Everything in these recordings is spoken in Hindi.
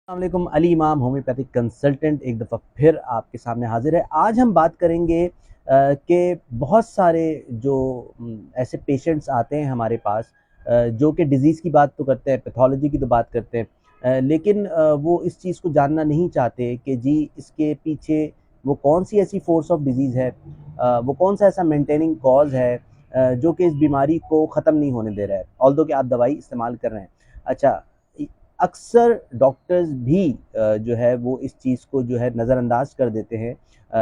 अस्सलामुअलैकुम, अली इमाम होम्योपैथिक कंसल्टेंट एक दफ़ा फिर आपके सामने हाजिर है। आज हम बात करेंगे कि बहुत सारे जो ऐसे पेशेंट्स आते हैं हमारे पास, जो कि डिज़ीज़ की बात तो करते हैं, पैथोलॉजी की तो बात करते हैं, लेकिन वो इस चीज़ को जानना नहीं चाहते कि जी इसके पीछे वो कौन सी ऐसी फोर्स ऑफ डिज़ीज़ है, वो कौन सा ऐसा मेंटेनिंग कॉज है जो कि इस बीमारी को ख़त्म नहीं होने दे रहा है, ऑल्दो कि आप दवाई इस्तेमाल कर रहे हैं। अच्छा, अक्सर डॉक्टर्स भी जो है वो इस चीज़ को जो है नज़रअंदाज कर देते हैं,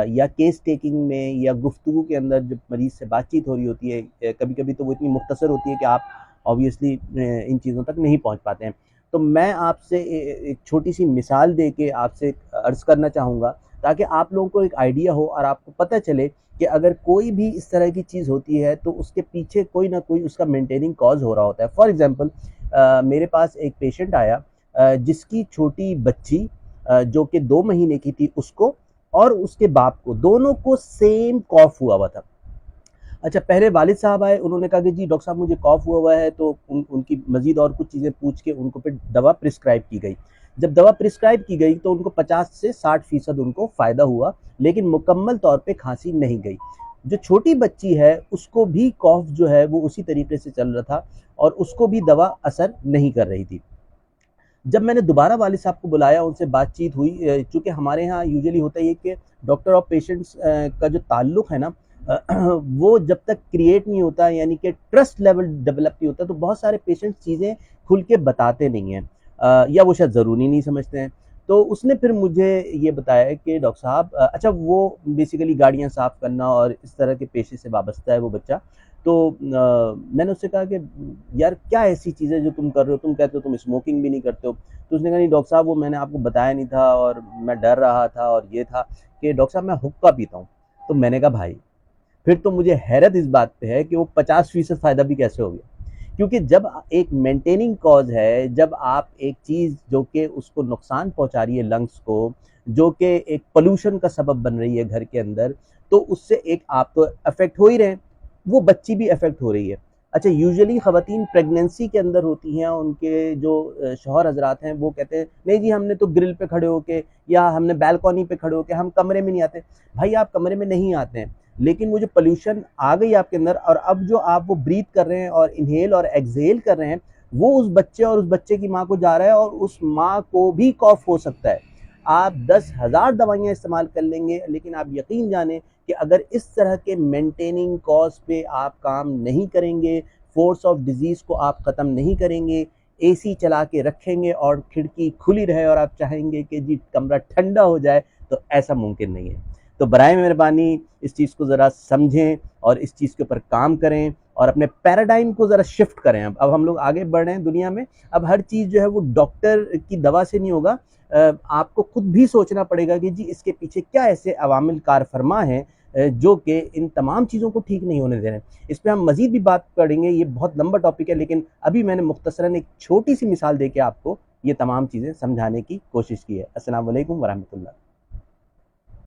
या केस टेकिंग में या गुफ्तगू के अंदर जब मरीज़ से बातचीत हो रही होती है, कभी कभी तो वो इतनी मुख्तसर होती है कि आप ऑब्वियसली इन चीज़ों तक नहीं पहुंच पाते हैं। तो मैं आपसे एक छोटी सी मिसाल दे के आपसे अर्ज़ करना चाहूँगा, ताकि आप लोगों को एक आइडिया हो और आपको पता चले कि अगर कोई भी इस तरह की चीज़ होती है तो उसके पीछे कोई ना कोई उसका मेंटेनिंग कॉज हो रहा होता है। फॉर एग्जांपल, मेरे पास एक पेशेंट आया, जिसकी छोटी बच्ची जो कि 2 महीने की थी, उसको और उसके बाप को, दोनों को सेम कॉफ हुआ हुआ था। अच्छा, पहले वालिद साहब आए, उन्होंने कहा कि जी डॉक्टर साहब मुझे कॉफ हुआ हुआ है, तो उनकी मज़ीद और कुछ चीज़ें पूछ के उनको फिर दवा प्रिस्क्राइब की गई। जब दवा प्रिस्क्राइब की गई तो उनको 50 से 60% उनको फ़ायदा हुआ, लेकिन मुकम्मल तौर पे खाँसी नहीं गई। जो छोटी बच्ची है उसको भी कॉफ जो है वो उसी तरीके से चल रहा था और उसको भी दवा असर नहीं कर रही थी। जब मैंने दोबारा वालिद साहब को बुलाया, उनसे बातचीत हुई, चूँकि हमारे यहाँ यूजुअली होता है ये कि डॉक्टर और पेशेंट्स का जो ताल्लुक़ है ना, वो जब तक क्रिएट नहीं होता, यानी कि ट्रस्ट लेवल डेवलप नहीं होता, तो बहुत सारे पेशेंट्स चीज़ें खुल के बताते नहीं हैं, या वो शायद ज़रूरी नहीं समझते हैं। तो उसने फिर मुझे ये बताया कि डॉक्टर साहब, अच्छा वो बेसिकली गाड़ियाँ साफ़ करना और इस तरह के पेशे से वाबस्ता है वो बच्चा। तो मैंने उससे कहा कि यार क्या ऐसी चीज़ है जो तुम कर रहे हो? तुम कहते हो तुम स्मोकिंग भी नहीं करते हो। तो उसने कहा नहीं डॉक्टर साहब, वो मैंने आपको बताया नहीं था और मैं डर रहा था और ये था कि डॉक्टर साहब मैं हुक्का पीता हूँ। तो मैंने कहा भाई, फिर तो मुझे हैरत इस बात पे है कि वो 50% फ़ायदा भी कैसे हो गया? क्योंकि जब एक मेंटेनिंग कॉज है, जब आप एक चीज़ जो कि उसको नुकसान पहुंचा रही है लंग्स को, जो कि एक पोल्यूशन का सबब बन रही है घर के अंदर, तो उससे एक आप तो अफेक्ट हो ही रहे हैं, वो बच्ची भी अफेक्ट हो रही है। अच्छा, यूजुअली ख़वातीन प्रेगनेंसी के अंदर होती हैं, उनके जो शौहर हजरात हैं वो कहते हैं नहीं जी हमने तो ग्रिल पे खड़े होके या हमने बालकनी पे खड़े होके, हम कमरे में नहीं आते। भाई आप कमरे में नहीं आते हैं, लेकिन वो जो पोल्यूशन आ गई आपके अंदर और अब जो आप वो ब्रीथ कर रहे हैं और इनहेल और एक्सहेल कर रहे हैं, वो उस बच्चे और उस बच्चे की माँ को जा रहा है और उस माँ को भी कॉफ हो सकता है। आप 10,000 दवाइयाँ इस्तेमाल कर लेंगे, लेकिन आप यकीन जानें कि अगर इस तरह के मेंटेनिंग कॉज पे आप काम नहीं करेंगे, फोर्स ऑफ डिजीज़ को आप ख़त्म नहीं करेंगे, एसी चला के रखेंगे और खिड़की खुली रहे और आप चाहेंगे कि जी कमरा ठंडा हो जाए, तो ऐसा मुमकिन नहीं है। तो बराए मेहरबानी इस चीज़ को ज़रा समझें और इस चीज़ के ऊपर काम करें और अपने पैराडाइम को ज़रा शिफ्ट करें। अब हम लोग आगे बढ़ रहे हैं दुनिया में, अब हर चीज़ जो है वो डॉक्टर की दवा से नहीं होगा। आपको खुद भी सोचना पड़ेगा कि जी इसके पीछे क्या ऐसे अवामिल कार फरमा हैं जो कि इन तमाम चीज़ों को ठीक नहीं होने दे रहे हैं। इस पे हम मज़ीद भी बात करेंगे, ये बहुत लंबा टॉपिक है, लेकिन अभी मैंने मुख्तसरन एक छोटी सी मिसाल देके आपको ये तमाम चीज़ें समझाने की कोशिश की है। अस्सलाम वालेकुम वरहमतुल्लाह।